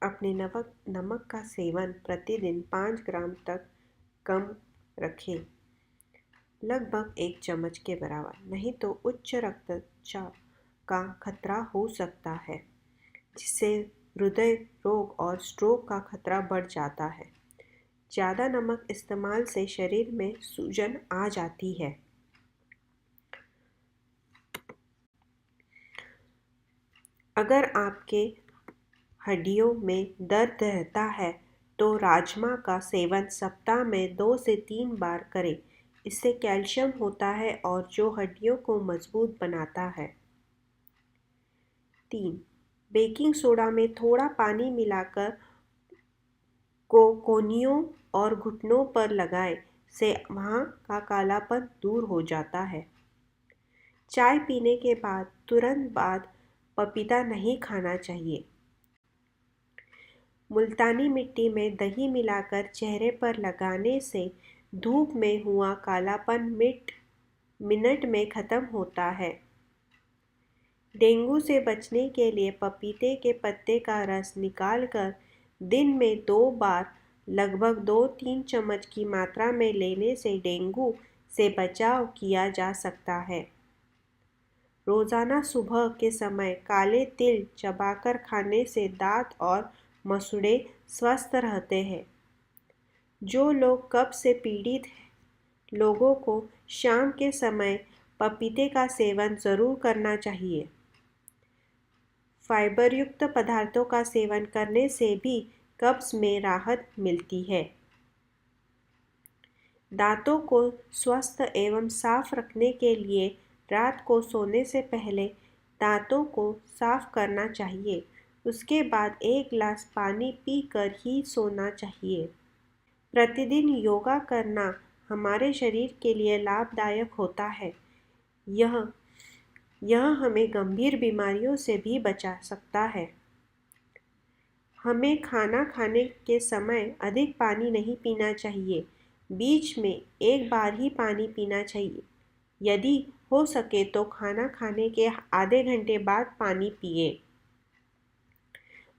अपने नमक का सेवन प्रतिदिन 5 ग्राम तक कम रखें, लगभग 1 चम्मच के बराबर, नहीं तो उच्च रक्तचाप का खतरा हो सकता है, जिससे हृदय रोग और स्ट्रोक का खतरा बढ़ जाता है। ज़्यादा नमक इस्तेमाल से शरीर में सूजन आ जाती है। अगर आपके हड्डियों में दर्द रहता है तो राजमा का सेवन सप्ताह में 2 से 3 बार करें। इससे कैल्शियम होता है और जो हड्डियों को मजबूत बनाता है। 3. बेकिंग सोडा में थोड़ा पानी मिलाकर कोहनियों और घुटनों पर लगाएं, से वहाँ का कालापन दूर हो जाता है। चाय पीने के बाद तुरंत बाद पपीता नहीं खाना चाहिए। मुल्तानी मिट्टी में दही मिलाकर चेहरे पर लगाने से धूप में हुआ कालापन मिनट में ख़त्म होता है। डेंगू से बचने के लिए पपीते के पत्ते का रस निकालकर दिन में 2 बार लगभग 2-3 चम्मच की मात्रा में लेने से डेंगू से बचाव किया जा सकता है। रोज़ाना सुबह के समय काले तिल चबाकर खाने से दांत और मसूड़े स्वस्थ रहते हैं। जो लोग कब्ज से पीड़ित हैं, लोगों को शाम के समय पपीते का सेवन ज़रूर करना चाहिए। फाइबरयुक्त पदार्थों का सेवन करने से भी कब्ज में राहत मिलती है। दांतों को स्वस्थ एवं साफ रखने के लिए रात को सोने से पहले दांतों को साफ करना चाहिए। उसके बाद 1 गिलास पानी पीकर ही सोना चाहिए। प्रतिदिन योगा करना हमारे शरीर के लिए लाभदायक होता है। यह हमें गंभीर बीमारियों से भी बचा सकता है। हमें खाना खाने के समय अधिक पानी नहीं पीना चाहिए। बीच में एक बार ही पानी पीना चाहिए। यदि हो सके तो खाना खाने के आधे घंटे बाद पानी पिए।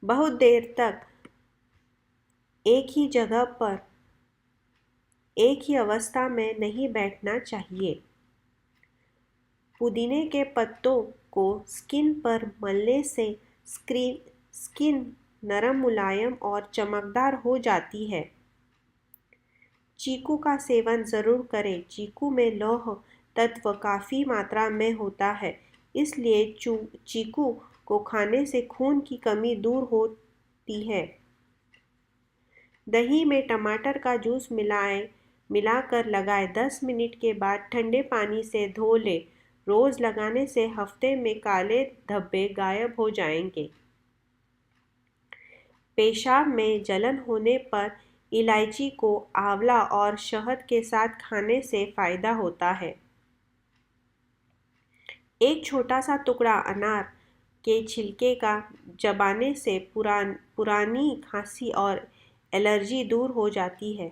बहुत देर तक एक ही जगह पर एक ही अवस्था में नहीं बैठना चाहिए। पुदीने के पत्तों को स्किन पर मलने से स्किन नरम, मुलायम और चमकदार हो जाती है। चीकू का सेवन ज़रूर करें। चीकू में लौह तत्व काफ़ी मात्रा में होता है, इसलिए चीकू को खाने से खून की कमी दूर होती है। दही में टमाटर का जूस मिलाकर लगाएं। 10 मिनट के बाद ठंडे पानी से धो लें। रोज़ लगाने से हफ्ते में काले धब्बे गायब हो जाएंगे। पेशाब में जलन होने पर इलायची को आंवला और शहद के साथ खाने से फ़ायदा होता है। एक छोटा सा टुकड़ा अनार के छिलके का चबाने से पुरानी खांसी और एलर्जी दूर हो जाती है।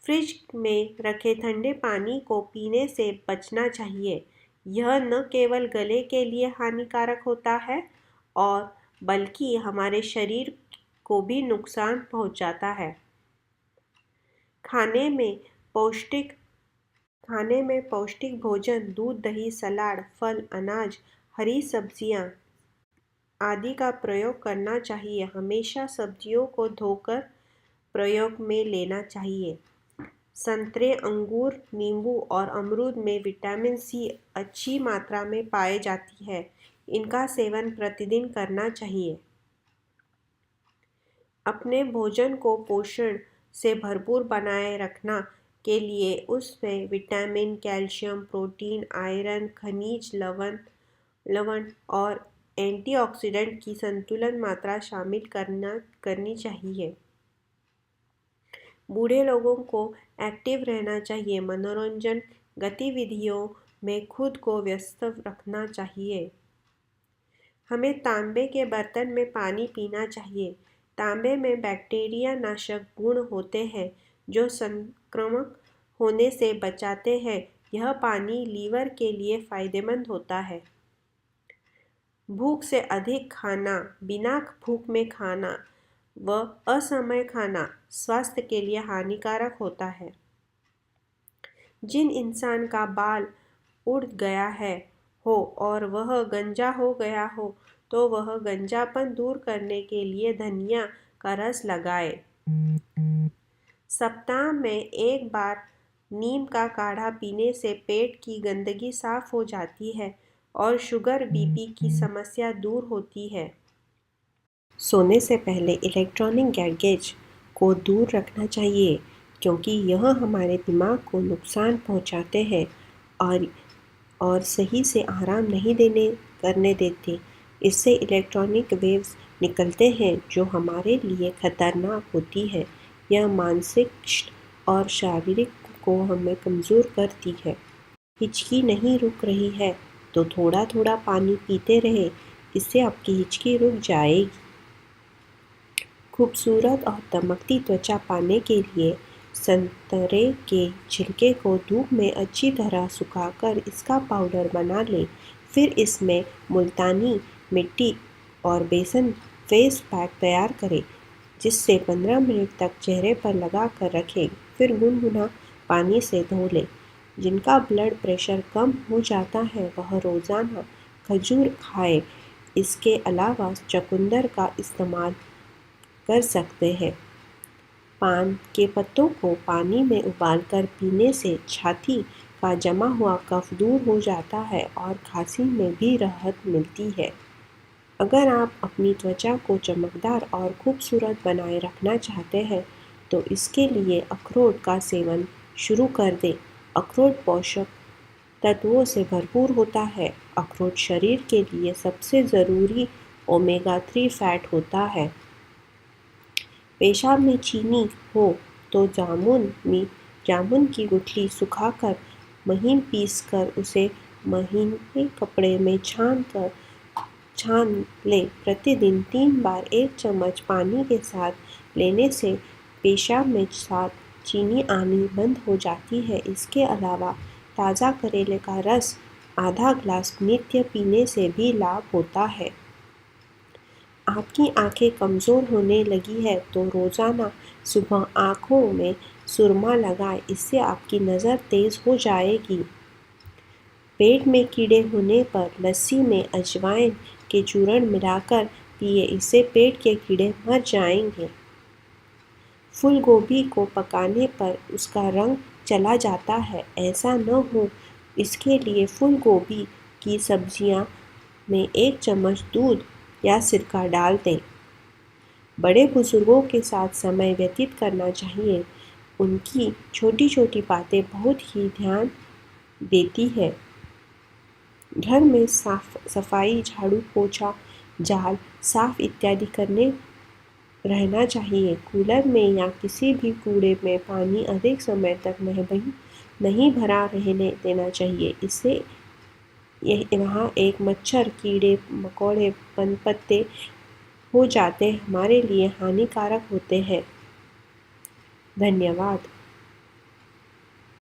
फ्रिज में रखे ठंडे पानी को पीने से बचना चाहिए। यह न केवल गले के लिए हानिकारक होता है और बल्कि हमारे शरीर को भी नुकसान पहुंचाता है। खाने में पौष्टिक भोजन, दूध, दही, सलाद, फल, अनाज, हरी सब्जियां आदि का प्रयोग करना चाहिए। हमेशा सब्जियों को धोकर प्रयोग में लेना चाहिए। संतरे, अंगूर, नींबू और अमरूद में विटामिन सी अच्छी मात्रा में पाई जाती है। इनका सेवन प्रतिदिन करना चाहिए। अपने भोजन को पोषण से भरपूर बनाए रखना के लिए उसमें विटामिन, कैल्शियम, प्रोटीन, आयरन, खनिज, लवण और एंटीऑक्सीडेंट की संतुलित मात्रा शामिल करनी चाहिए। बूढ़े लोगों को एक्टिव रहना चाहिए। मनोरंजन गतिविधियों में खुद को व्यस्त रखना चाहिए। हमें तांबे के बर्तन में पानी पीना चाहिए। तांबे में बैक्टीरिया नाशक गुण होते हैं जो संक्रमण होने से बचाते हैं। यह पानी लीवर के लिए फायदेमंद होता है। भूख से अधिक खाना, बिना भूख में खाना व असमय खाना स्वास्थ्य के लिए हानिकारक होता है। जिन इंसान का बाल उड़ गया हो और वह गंजा हो गया हो तो वह गंजापन दूर करने के लिए धनिया का रस लगाए। सप्ताह में एक बार नीम का काढ़ा पीने से पेट की गंदगी साफ हो जाती है और शुगर बीपी की समस्या दूर होती है। सोने से पहले इलेक्ट्रॉनिक गैजेट्स को दूर रखना चाहिए क्योंकि यह हमारे दिमाग को नुकसान पहुंचाते हैं और सही से आराम नहीं करने देते। इससे इलेक्ट्रॉनिक वेव्स निकलते हैं जो हमारे लिए खतरनाक होती है। यह मानसिक और शारीरिक को हमें कमज़ोर करती है। हिचकी नहीं रुक रही है तो थोड़ा थोड़ा पानी पीते रहे, इससे आपकी हिचकी रुक जाएगी। खूबसूरत और चमकती त्वचा पाने के लिए संतरे के छिलके को धूप में अच्छी तरह सुखाकर इसका पाउडर बना लें। फिर इसमें मुल्तानी मिट्टी और बेसन फेस पैक तैयार करें, जिससे 15 मिनट तक चेहरे पर लगा कर रखें। फिर गुनगुना पानी से धो लें। जिनका ब्लड प्रेशर कम हो जाता है वह रोज़ाना खजूर खाएं। इसके अलावा चुकंदर का इस्तेमाल कर सकते हैं। पान के पत्तों को पानी में उबालकर पीने से छाती का जमा हुआ कफ दूर हो जाता है और खांसी में भी राहत मिलती है। अगर आप अपनी त्वचा को चमकदार और खूबसूरत बनाए रखना चाहते हैं तो इसके लिए अखरोट का सेवन शुरू कर दें। अखरोट पोषक तत्वों से भरपूर होता है। अखरोट शरीर के लिए सबसे ज़रूरी ओमेगा 3 फैट होता है। पेशाब में चीनी हो तो जामुन की गुठली सुखाकर महीन पीसकर उसे महीने कपड़े में छान लें। प्रतिदिन 3 बार 1 चम्मच पानी के साथ लेने से पेशाब में चीनी आनी बंद हो जाती है। इसके अलावा ताज़ा करेले का रस आधा ग्लास नित्य पीने से भी लाभ होता है। आपकी आंखें कमज़ोर होने लगी है तो रोज़ाना सुबह आँखों में सुरमा लगाएं। इससे आपकी नज़र तेज़ हो जाएगी। पेट में कीड़े होने पर लस्सी में अजवाइन के चूर्ण मिलाकर पिए, इससे पेट के कीड़े मर जाएंगे। फूल गोभी को पकाने पर उसका रंग चला जाता है, ऐसा न हो इसके लिए फूल गोभी की सब्जियां में 1 चम्मच दूध या सिरका डाल दें। बड़े बुजुर्गों के साथ समय व्यतीत करना चाहिए। उनकी छोटी छोटी बातें बहुत ही ध्यान देती है। घर में सफाई, झाड़ू पोछा, जाल साफ इत्यादि करने रहना चाहिए। कूलर में या किसी भी कूड़े में पानी अधिक समय तक नहीं भरा रहने देना चाहिए। इससे वहाँ एक मच्छर, कीड़े मकोड़े पनपते हो जाते हमारे लिए हानिकारक होते हैं। धन्यवाद।